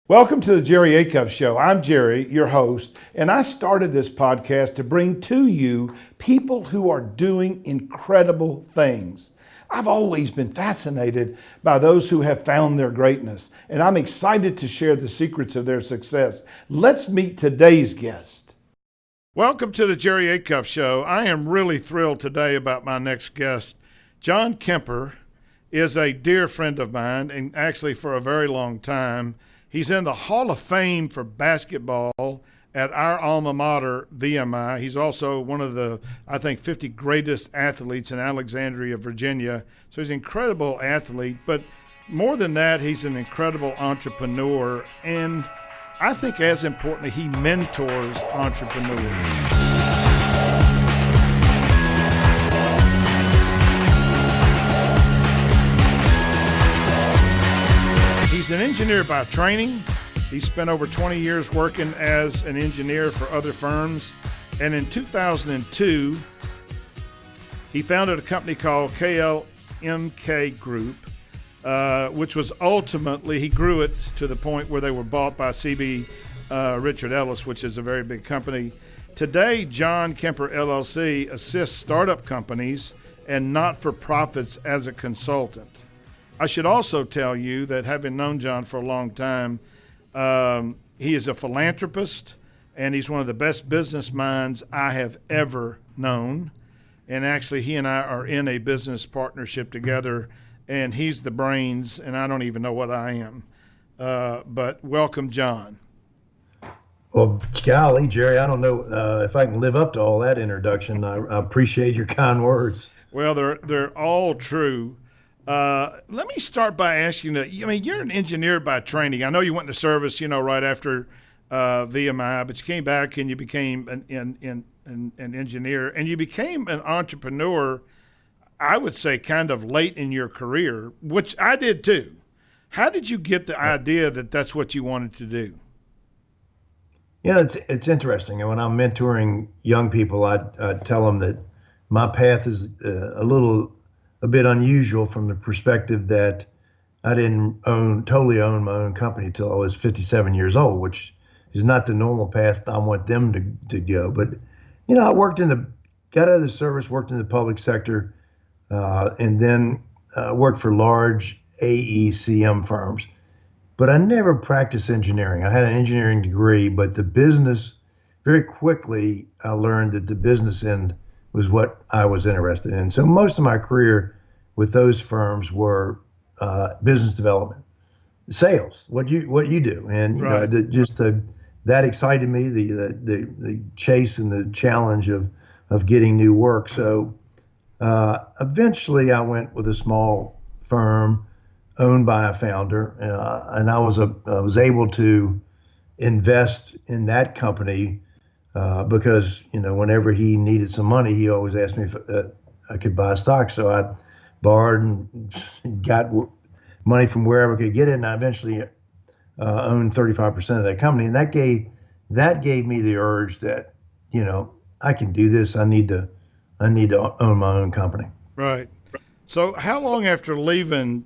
Welcome to the Jerry Acuff Show. I'm Jerry, your host, and I started this podcast to bring to you people who are doing incredible things. I've always been fascinated by those who have found their greatness, and I'm excited to share the secrets of their success. Let's meet today's guest. Welcome to the Jerry Acuff Show. I am really thrilled today about my next guest. John Kemper is a dear friend of mine, and actually for a very long time. He's in the Hall of Fame for basketball at our alma mater, VMI. He's also one of the, I think, 50 greatest athletes in Alexandria, Virginia. So he's an incredible athlete. But more than that, he's an incredible entrepreneur. And I think as importantly, he mentors entrepreneurs. He's an engineer by training. He spent over 20 years working as an engineer for other firms. And in 2002, he founded a company called KLMK Group, which was ultimately, he grew it to the point where they were bought by CB Richard Ellis, which is a very big company. Today, John Kemper LLC assists startup companies and not-for-profits as a consultant. I should also tell you that having known John for a long time, he is a philanthropist, and he's one of the best business minds I have ever known. And actually, he and I are in a business partnership together, and he's the brains, and I don't even know what I am. But welcome, John. Well, golly, Jerry, I don't know if I can live up to all that introduction. I appreciate your kind words. Well, they're all true. Let me start by asking that. I mean, you're an engineer by training. I know you went into service, right after VMI, but you came back and you became an engineer, and you became an entrepreneur. I would say kind of late in your career, which I did too. How did you get the idea that that's what you wanted to do? It's interesting. And when I'm mentoring young people, I tell them that my path is a bit unusual from the perspective that I didn't totally own my own company until I was 57 years old, which is not the normal path I want them to go. But, I got out of the service, worked in the public sector, and then worked for large AECM firms. But I never practiced engineering. I had an engineering degree, but the business, very quickly, I learned that the business end was what I was interested in. So most of my career with those firms were business development, sales, what you do, and right. That excited me, the chase and the challenge of getting new work. So eventually, I went with a small firm owned by a founder, and I was able to invest in that company. Because whenever he needed some money, he always asked me if I could buy stock. So I borrowed and got money from wherever I could get it, and I eventually owned 35% of that company. And that gave me the urge that I can do this. I need to own my own company. Right. So how long after leaving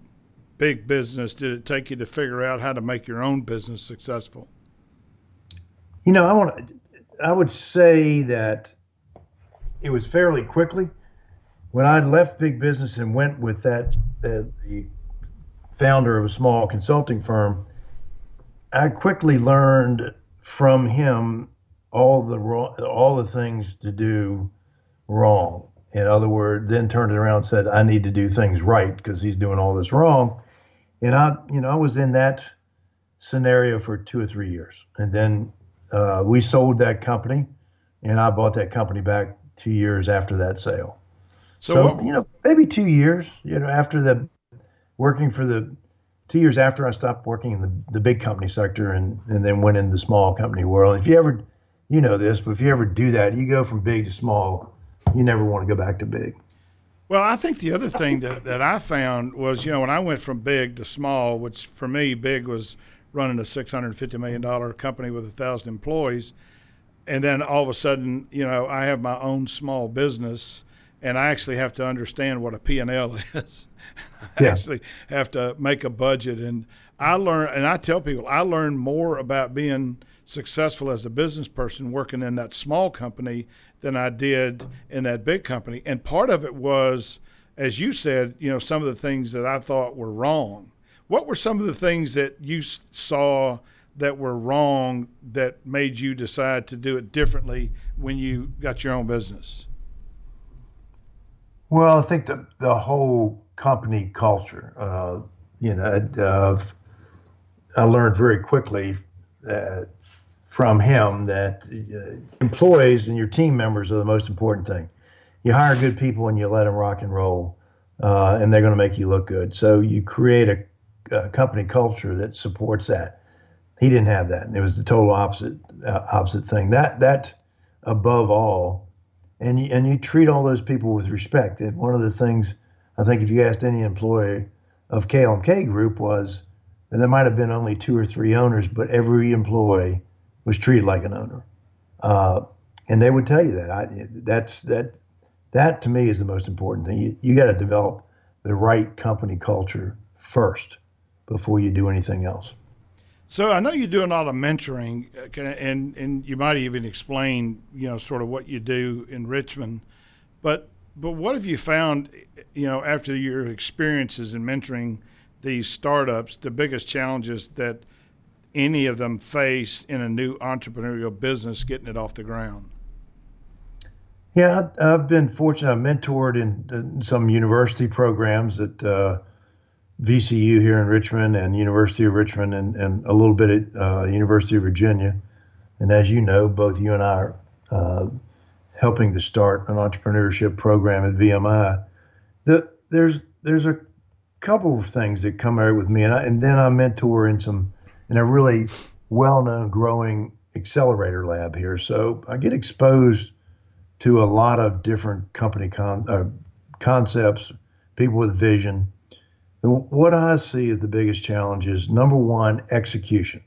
big business did it take you to figure out how to make your own business successful? I would say that it was fairly quickly. When I left big business and went with the founder of a small consulting firm, I quickly learned from him all the things to do wrong. In other words, then turned it around and said, I need to do things right because he's doing all this wrong. And I was in that scenario for 2 or 3 years. And then we sold that company, and I bought that company back 2 years after that sale. So maybe 2 years, after working for the 2 years after I stopped working in the big company sector and then went in the small company world. If you ever, this, but if you ever do that, you go from big to small, you never want to go back to big. Well, I think the other thing that I found was, when I went from big to small, which for me, big was running a $650 million company with 1,000 employees. And then all of a sudden, I have my own small business, and I actually have to understand what a P&L is. I actually have to make a budget. And I learned, and I tell people, I learned more about being successful as a business person working in that small company than I did in that big company. And part of it was, as you said, some of the things that I thought were wrong. What were some of the things that you saw that were wrong that made you decide to do it differently when you got your own business? Well, I think the whole company culture, I learned very quickly from him that employees and your team members are the most important thing. You hire good people and you let them rock and roll, and they're going to make you look good. So you create a company culture that supports that. He didn't have that. And it was the total opposite thing. That above all, and you treat all those people with respect. And one of the things I think if you asked any employee of KLMK Group was, and there might have been only 2 or 3 owners, but every employee was treated like an owner, and they would tell you that. That to me is the most important thing. You got to develop the right company culture first before you do anything else. So I know you do a lot of mentoring, and you might even explain, sort of what you do in Richmond. But what have you found, after your experiences in mentoring these startups, the biggest challenges that any of them face in a new entrepreneurial business getting it off the ground? Yeah, I've been fortunate. I've mentored in some university programs at VCU here in Richmond and University of Richmond and a little bit at University of Virginia. And as you know, both you and I are helping to start an entrepreneurship program at VMI. There's a couple of things that come out with me, and then I mentor in a really well-known growing accelerator lab here. So I get exposed to a lot of different company concepts, people with vision. What I see as the biggest challenge is, number one, execution.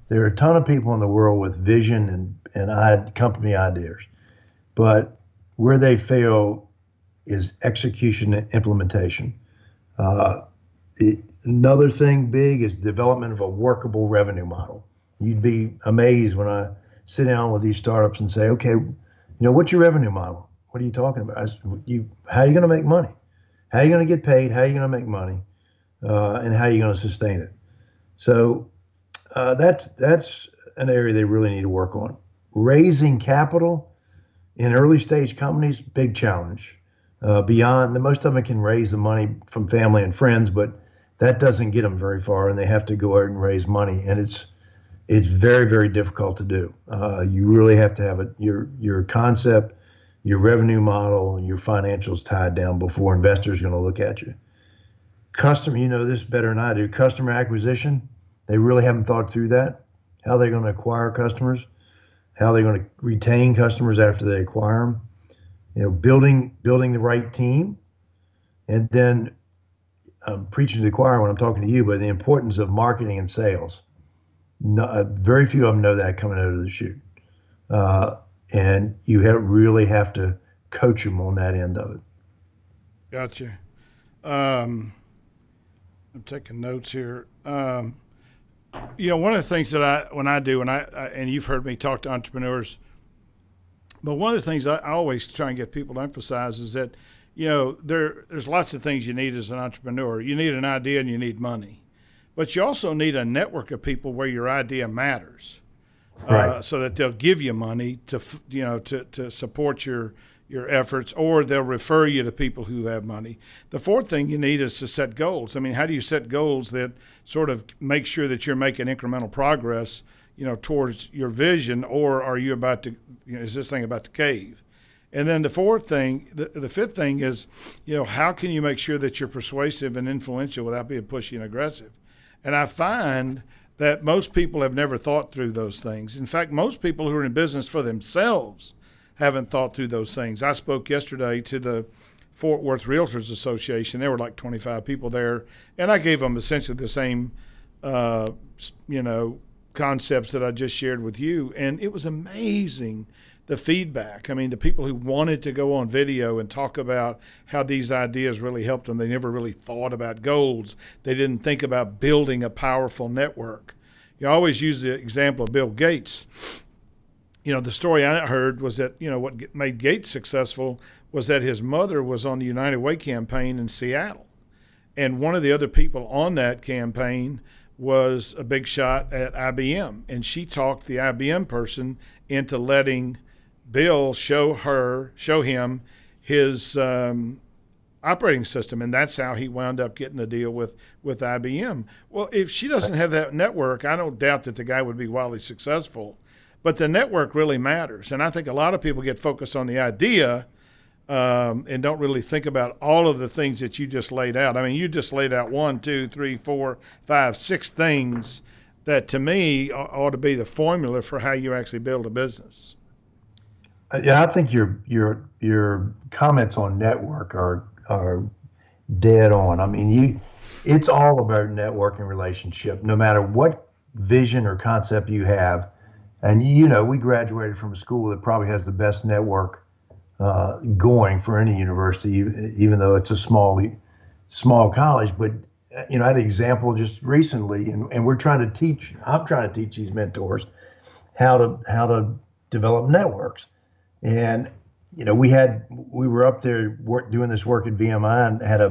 There are a ton of people in the world with vision and company ideas, but where they fail is execution and implementation. Another thing big is development of a workable revenue model. You'd be amazed when I sit down with these startups and say, okay, what's your revenue model? What are you talking about? How are you going to make money? How are you going to get paid? How are you going to make money? And how are you going to sustain it? So that's an area they really need to work on. Raising capital in early stage companies, big challenge. Beyond, most of them can raise the money from family and friends, but that doesn't get them very far, and they have to go out and raise money, and it's very, very difficult to do. You really have to have your concept, your revenue model, and your financials tied down before investors are going to look at you. Customer, you know this better than I do. Customer acquisition, they really haven't thought through that. How they're going to acquire customers, how they're going to retain customers after they acquire them. Building the right team, and then I'm preaching to the choir when I'm talking to you, but the importance of marketing and sales. Very few of them know that coming out of the chute, and you really have to coach them on that end of it. Gotcha. I'm taking notes here. One of the things that and you've heard me talk to entrepreneurs, but one of the things I always try and get people to emphasize is that, there's lots of things you need as an entrepreneur. You need an idea and you need money, but you also need a network of people where your idea matters, right? So that they'll give you money to support your efforts, or they'll refer you to people who have money. The fourth thing you need is to set goals. I mean, how do you set goals that sort of make sure that you're making incremental progress, towards your vision, or are you about to, is this thing about to cave? And then the fifth thing is, how can you make sure that you're persuasive and influential without being pushy and aggressive? And I find that most people have never thought through those things. In fact, most people who are in business for themselves haven't thought through those things. I spoke yesterday to the Fort Worth Realtors Association. There were like 25 people there, and I gave them essentially the same, concepts that I just shared with you. And it was amazing the feedback. I mean, the people who wanted to go on video and talk about how these ideas really helped them. They never really thought about goals. They didn't think about building a powerful network. You always use the example of Bill Gates. You know, the story I heard was that, what made Gates successful was that his mother was on the United Way campaign in Seattle. And one of the other people on that campaign was a big shot at IBM. And she talked the IBM person into letting Bill show him his operating system. And that's how he wound up getting the deal with IBM. Well, if she doesn't have that network, I don't doubt that the guy would be wildly successful. But the network really matters. And I think a lot of people get focused on the idea and don't really think about all of the things that you just laid out. I mean, you just laid out 1, 2, 3, 4, 5, 6 things that to me ought to be the formula for how you actually build a business. Yeah, I think your comments on network are dead on. I mean, it's all about networking relationship, no matter what vision or concept you have. And we graduated from a school that probably has the best network going for any university, even though it's a small college. But I had an example just recently, and I'm trying to teach these mentors how to develop networks. And we were up there doing this work at VMI, and had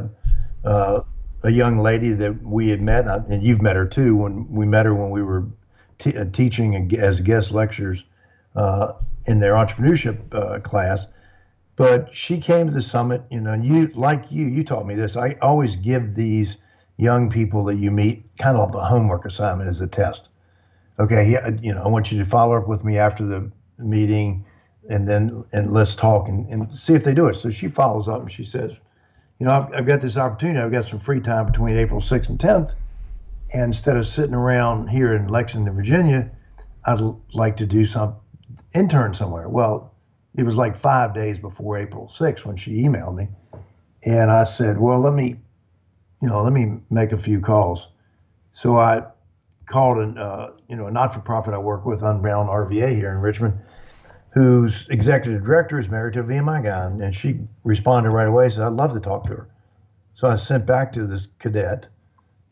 a young lady that we had met, and you've met her too. When we met her when we were teaching as guest lecturers in their entrepreneurship class. But she came to the summit, and you taught me this. I always give these young people that you meet kind of a homework assignment as a test. Okay, I want you to follow up with me after the meeting, and let's talk and see if they do it. So she follows up and she says, I've got this opportunity. I've got some free time between April 6th and 10th. And instead of sitting around here in Lexington, Virginia, I'd like to do some intern somewhere. Well, it was like 5 days before April 6th when she emailed me. And I said, well, let me make a few calls. So I called a not-for-profit I work with, Unbound RVA here in Richmond, whose executive director is married to a VMI guy. And she responded right away and said, I'd love to talk to her. So I sent back to this cadet,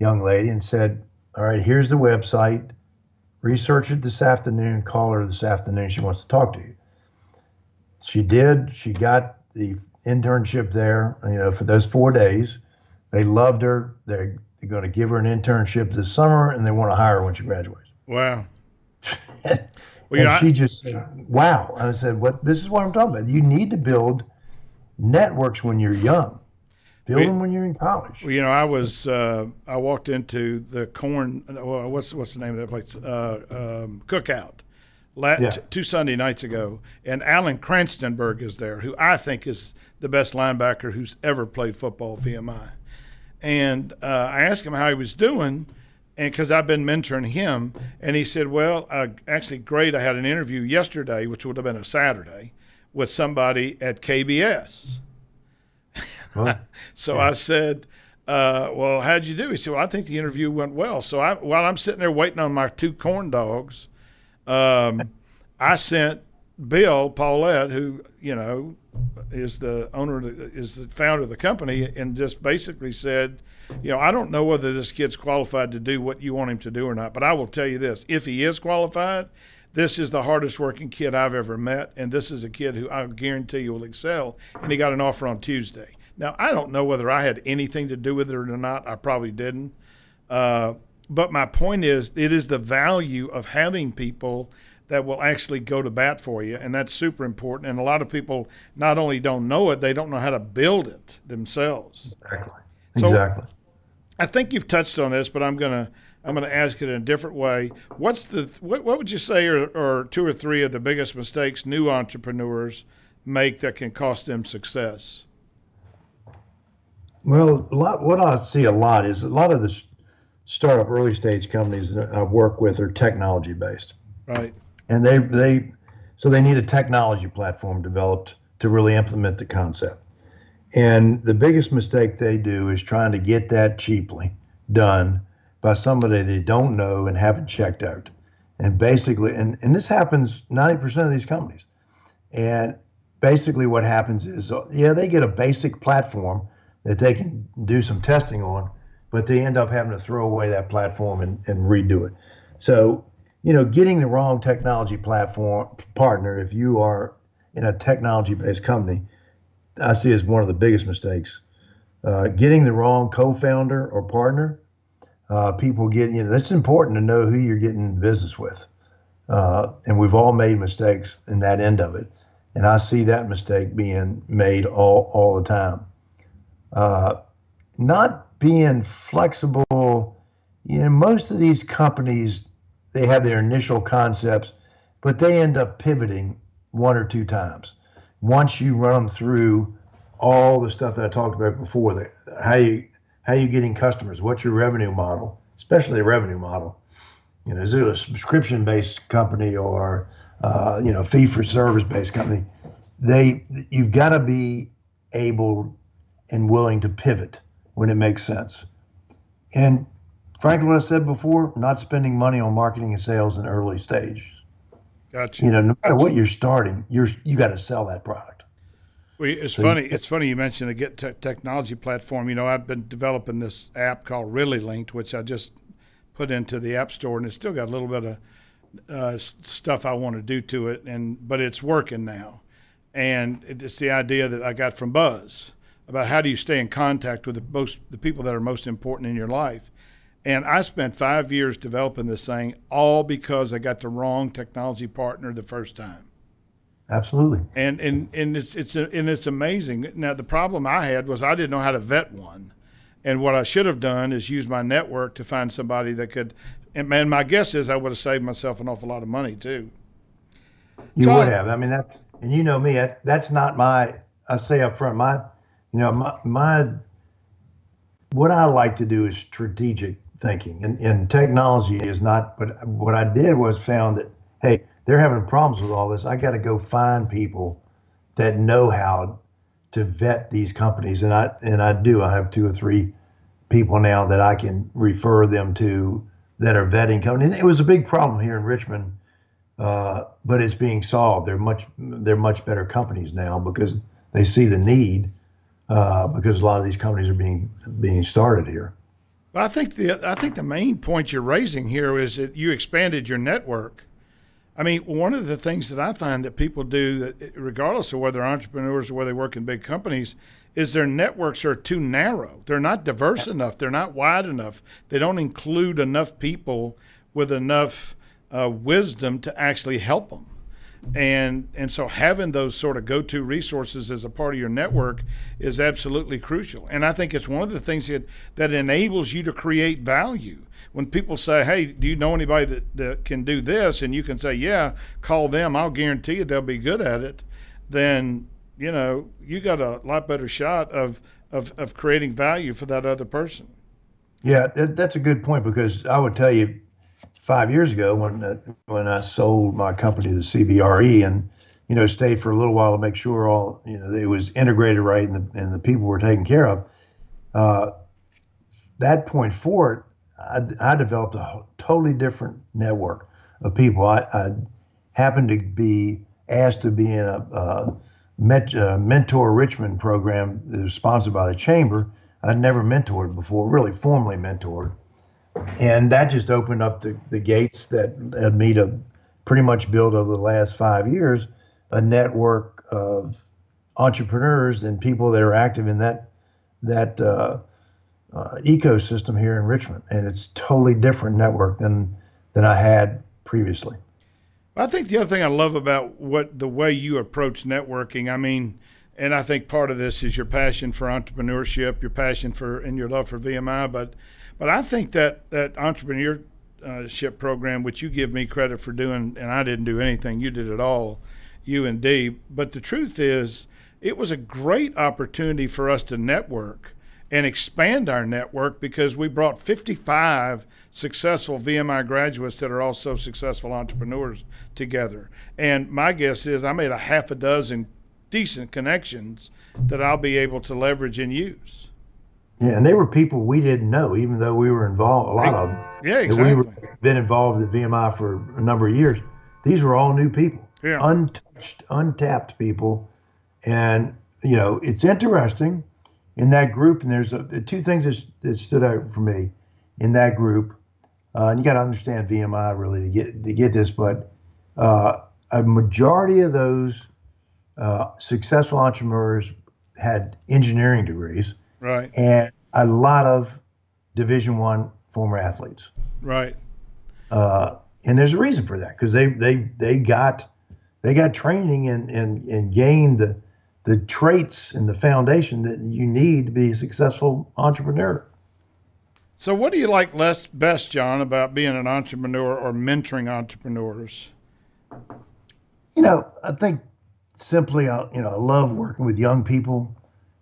young lady, and said, all right, here's the website. Research it this afternoon. Call her this afternoon. She wants to talk to you. She did. She got the internship there, for those 4 days. They loved her. They're going to give her an internship this summer, and they want to hire her when she graduates. Wow. She just said, wow. I said, this is what I'm talking about. You need to build networks when you're young. Build them when you're in college. Well, I walked into the corn. Well, what's the name of that place? Cookout. 2 Sunday nights ago, and Alan Cranstenberg is there, who I think is the best linebacker who's ever played football at VMI. And I asked him how he was doing, and because I've been mentoring him, and he said, well, actually, great. I had an interview yesterday, which would have been a Saturday, with somebody at KBS. Huh? So yeah. I said, well, how'd you do? He said, well, I think the interview went well. So while I'm sitting there waiting on my 2 corn dogs, I sent Bill Paulette, who is the founder of the company, and just basically said, I don't know whether this kid's qualified to do what you want him to do or not, but I will tell you this: if he is qualified, this is the hardest working kid I've ever met, and this is a kid who I guarantee you will excel. And he got an offer on Tuesday. Now, I don't know whether I had anything to do with it or not. I probably didn't. But my point is, it is the value of having people that will actually go to bat for you, and that's super important. And a lot of people not only don't know it, they don't know how to build it themselves. Exactly. I think you've touched on this, but I'm gonna ask it in a different way. What would you say are 2 or 3 of the biggest mistakes new entrepreneurs make that can cost them success? Well, what I see a lot is a lot of the startup early stage companies that I work with are technology based. Right. And they need a technology platform developed to really implement the concept. And the biggest mistake they do is trying to get that cheaply done by somebody they don't know and haven't checked out. And basically, and this happens 90% of these companies. And basically what happens is, yeah, they get a basic platform that they can do some testing on, but they end up having to throw away that platform and redo it. So, getting the wrong technology platform partner, if you are in a technology-based company, I see as one of the biggest mistakes. Getting the wrong co-founder or partner, people get, it's important to know who you're getting in business with. And we've all made mistakes in that end of it. And I see that mistake being made all the time. Not being flexible, most of these companies, they have their initial concepts, but they end up pivoting one or two times. Once you run them through all the stuff that I talked about before, how you getting customers, what's your revenue model, especially a revenue model. Is it a subscription-based company or fee-for-service-based company? You've got to be able and willing to pivot when it makes sense. And frankly, what I said before, not spending money on marketing and sales in early stage. Gotcha. No matter what you're starting, you got to sell that product. Well, it's funny. It's funny you mentioned the Get Technology platform. I've been developing this app called Really Linked, which I just put into the App Store, and it's still got a little bit of stuff I want to do to it, but it's working now. And it's the idea that I got from Buzz about how do you stay in contact with the people that are most important in your life. And I spent 5 years developing this thing, all because I got the wrong technology partner the first time. Absolutely. And it's amazing. Now the problem I had was I didn't know how to vet one, and what I should have done is use my network to find somebody that could. And man, my guess is I would have saved myself an awful lot of money too. You would have. I mean, and you know me. That's not my. I say up front, my what I like to do is strategic thinking, and technology is not. But what I did was found that, hey, they're having problems with all this. I got to go find people that know how to vet these companies, and I do. I have 2 or 3 people now that I can refer them to that are vetting companies. It was a big problem here in Richmond, but it's being solved. They're much better companies now because they see the need, because a lot of these companies are being started here. But I think the main point you're raising here is that you expanded your network. I mean, one of the things that I find that people do, that regardless of whether they're entrepreneurs or whether they work in big companies, is their networks are too narrow. They're not diverse enough. They're not wide enough. They don't include enough people with enough wisdom to actually help them. And so having those sort of go-to resources as a part of your network is absolutely crucial. And I think it's one of the things that enables you to create value. When people say, hey, do you know anybody that can do this? And you can say, yeah, call them. I'll guarantee you they'll be good at it. Then, you got a lot better shot of creating value for that other person. Yeah, that's a good point, because I would tell you 5 years ago when I sold my company to CBRE and, stayed for a little while to make sure all, it was integrated right and the people were taken care of. That point forward, I developed a totally different network of people. I happened to be asked to be in a Mentor Richmond program that was sponsored by the Chamber. I'd never mentored before, really formally mentored. And that just opened up the gates that led me to pretty much build over the last 5 years a network of entrepreneurs and people that are active in that ecosystem here in Richmond. And it's totally different network than I had previously. I think the other thing I love about the way you approach networking, I mean, and I think part of this is your passion for entrepreneurship, your passion for, and your love for VMI, but I think that entrepreneurship program, which you give me credit for doing, and I didn't do anything, you did it all, you and Dee. But the truth is, it was a great opportunity for us to network and expand our network, because we brought 55 successful VMI graduates that are also successful entrepreneurs together. And my guess is I made a half a dozen decent connections that I'll be able to leverage and use. Yeah, and they were people we didn't know, even though we were involved, a lot of them. Yeah, exactly. Been involved with VMI for a number of years. These were all new people, yeah, untouched untapped people. And, it's interesting in that group. And there's two things that stood out for me in that group. And you got to understand VMI really to get this, but a majority of those successful entrepreneurs had engineering degrees, Right. and a lot of Division I former athletes. Right. And there's a reason for that, because they got training and gained the traits and the foundation that you need to be a successful entrepreneur. So, what do you like best, John, about being an entrepreneur or mentoring entrepreneurs? I think simply, I love working with young people,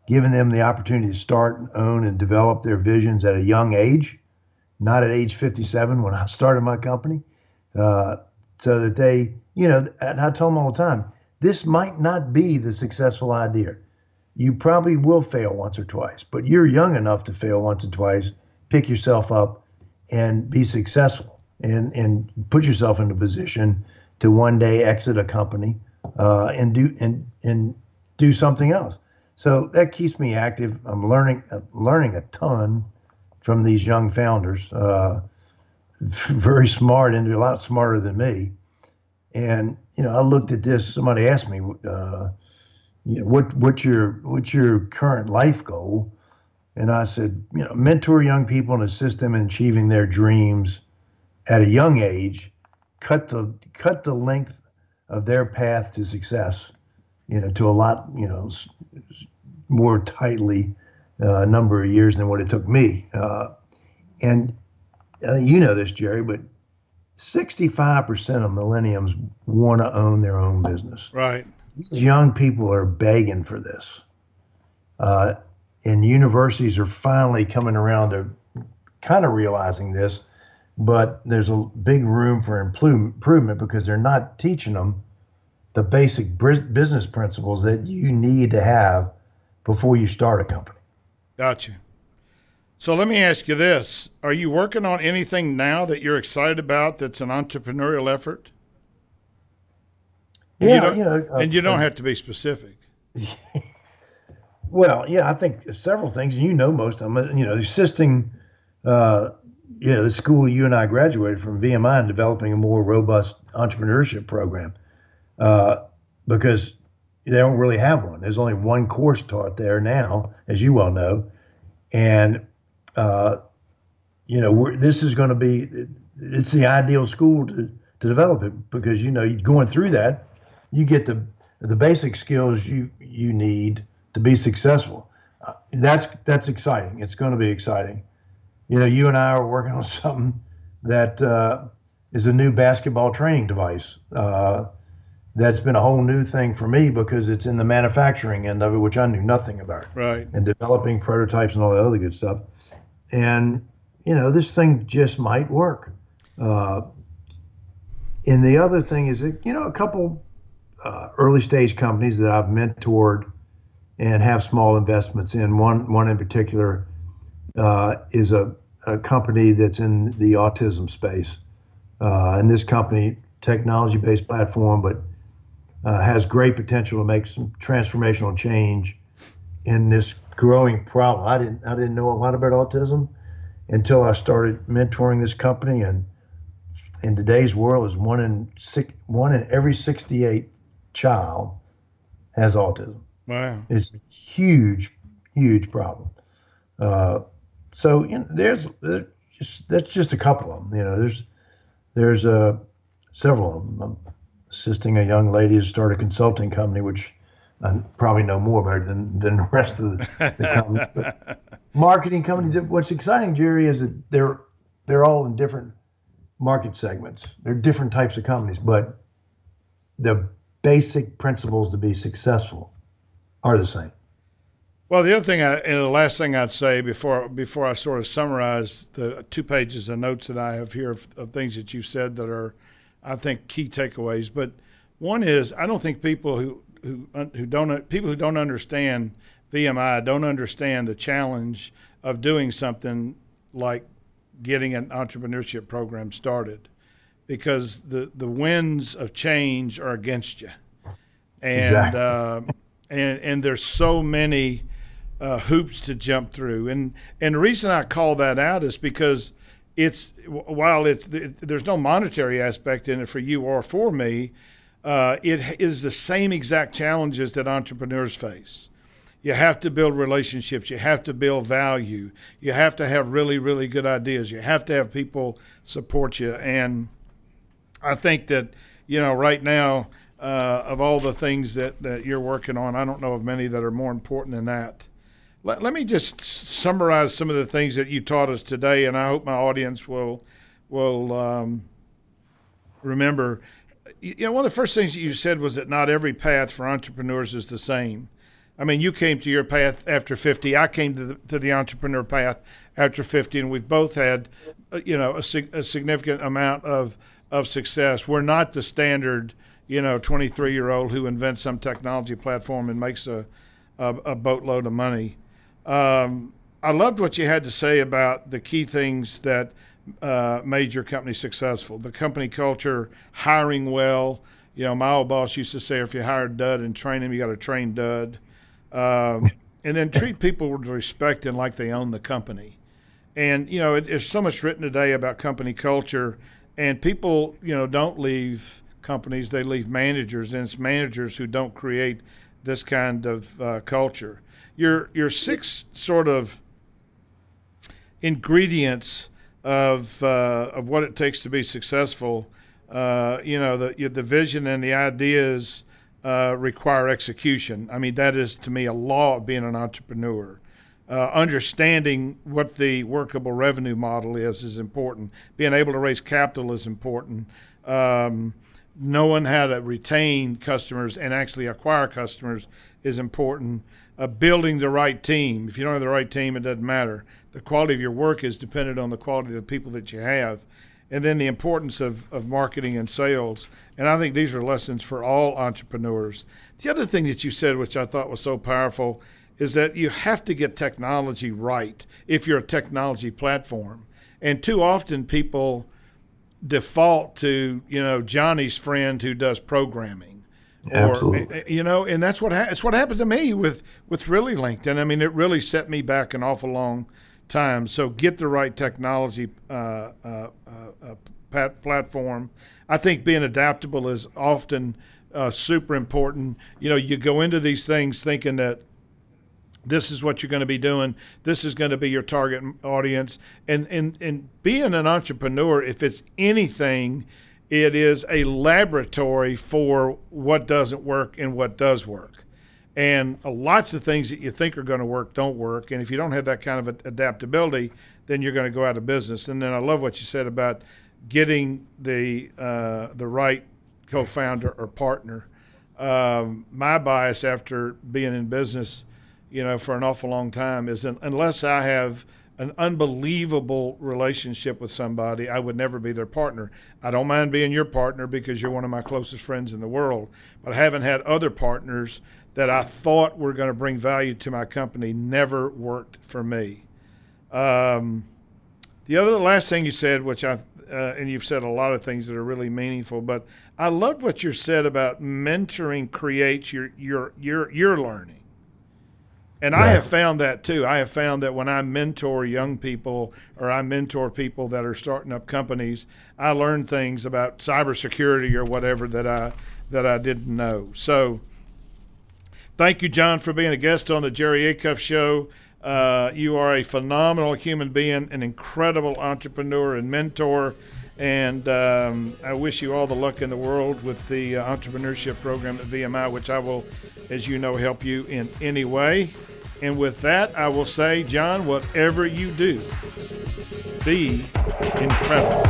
giving them the opportunity to start and own and develop their visions at a young age, not at age 57 when I started my company, so that they, and I tell them all the time, this might not be the successful idea. You probably will fail once or twice, but you're young enough to fail once or twice, pick yourself up and be successful, and put yourself in a position to one day exit a company and do something else. So that keeps me active. I'm learning a ton from these young founders. Very smart, and a lot smarter than me. And I looked at this. Somebody asked me, what's your current life goal? And I said, mentor young people and assist them in achieving their dreams at a young age. Cut the length of their path to success, to a lot, more tightly number of years than what it took me. And you know this, Jerry, but 65% of millennials want to own their own business. Right. These young people are begging for this. And universities are finally coming around to kind of realizing this, but there's a big room for improvement because they're not teaching them the basic business principles that you need to have before you start a company. Gotcha. So let me ask you this. Are you working on anything now that you're excited about that's an entrepreneurial effort? And you don't have to be specific. Well, yeah, I think several things, and most of them, assisting, the school you and I graduated from, VMI, and developing a more robust entrepreneurship program, because they don't really have one. There's only one course taught there now, as you well know, and this is going to be, it's the ideal school to develop it, because going through that, you get the basic skills you need to be successful. That's exciting. It's going to be exciting. You and I are working on something that is a new basketball training device. That's been a whole new thing for me because it's in the manufacturing end of it, which I knew nothing about. Right. And developing prototypes and all the other good stuff. And, this thing just might work. And the other thing is that, a couple early stage companies that I've mentored and have small investments in. One in particular is a company that's in the autism space. And this company, technology-based platform, but has great potential to make some transformational change in this growing problem. I didn't know a lot about autism until I started mentoring this company. And in today's world, is one in every 68 child has autism. Wow. It's a huge, huge problem. So that's just a couple of them. There's several of them. I'm assisting a young lady to start a consulting company, which I probably know more about than the rest of the company. But marketing company. What's exciting, Jerry, is that they're all in different market segments. They're different types of companies, but the basic principles to be successful are the same. Well, the other thing, and the last thing I'd say before I sort of summarize the 2 pages of notes that I have here of things that you've said that are, I think, key takeaways. But one is, I don't think people who don't understand VMI don't understand the challenge of doing something like getting an entrepreneurship program started, because the winds of change are against you. and Exactly. and there's so many hoops to jump through. And the reason I call that out is because while there's no monetary aspect in it for you or for me, it is the same exact challenges that entrepreneurs face. You have to build relationships. You have to build value. You have to have really, really good ideas. You have to have people support you. And I think that, right now, of all the things that you're working on, I don't know of many that are more important than that. Let me just summarize some of the things that you taught us today, and I hope my audience will remember. One of the first things that you said was that not every path for entrepreneurs is the same. I mean, you came to your path after 50. I came to the entrepreneur path after 50, and we've both had, a significant amount of success. We're not the standard, 23-year-old who invents some technology platform and makes a boatload of money. I loved what you had to say about the key things that made your company successful. The company culture, hiring well. My old boss used to say, if you hire a dud and train him, you got to train dud. And then treat people with respect and like they own the company. And, there's so much written today about company culture, and people, don't leave companies, they leave managers, and it's managers who don't create this kind of culture. Your six sort of ingredients of what it takes to be successful, the vision and the ideas require execution. I mean, that is, to me, a law of being an entrepreneur. Understanding what the workable revenue model is important. Being able to raise capital is important. Knowing how to retain customers and actually acquire customers is important. Building the right team. If you don't have the right team, it doesn't matter. The quality of your work is dependent on the quality of the people that you have. And then the importance of marketing and sales. And I think these are lessons for all entrepreneurs. The other thing that you said, which I thought was so powerful, is that you have to get technology right if you're a technology platform. And too often people default to, Johnny's friend who does programming. Absolutely. And that's what it's what happened to me with really LinkedIn. I mean, it really set me back an awful long time. So get the right technology platform. I think being adaptable is often super important. You go into these things thinking that this is what you're going to be doing. This is going to be your target audience. And being an entrepreneur, if it's anything, it is a laboratory for what doesn't work and what does work. And lots of things that you think are going to work don't work. And if you don't have that kind of adaptability, then you're going to go out of business. And then I love what you said about getting the right co-founder or partner. My bias after being in business, for an awful long time is unless I have an unbelievable relationship with somebody, I would never be their partner. I don't mind being your partner because you're one of my closest friends in the world, but I haven't had other partners that I thought were going to bring value to my company never worked for me. The last thing you said, which and you've said a lot of things that are really meaningful, but I loved what you said about mentoring creates your learning. And right. I have found that too. I have found that when I mentor young people or I mentor people that are starting up companies, I learn things about cybersecurity or whatever that I didn't know. So thank you, John, for being a guest on the Jerry Acuff Show. You are a phenomenal human being, an incredible entrepreneur and mentor, and I wish you all the luck in the world with the entrepreneurship program at VMI, which I will, as you know, help you in any way. And with that, I will say, John, whatever you do, be incredible.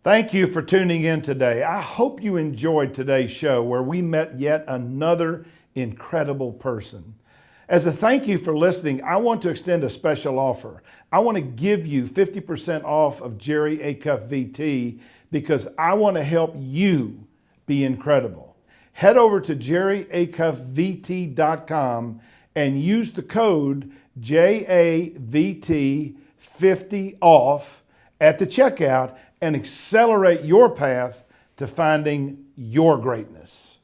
Thank you for tuning in today. I hope you enjoyed today's show where we met yet another incredible person. As a thank you for listening, I want to extend a special offer. I want to give you 50% off of Jerry Acuff VT because I want to help you be incredible. Head over to jerryacuffvt.com and use the code JAVT50OFF at the checkout and accelerate your path to finding your greatness.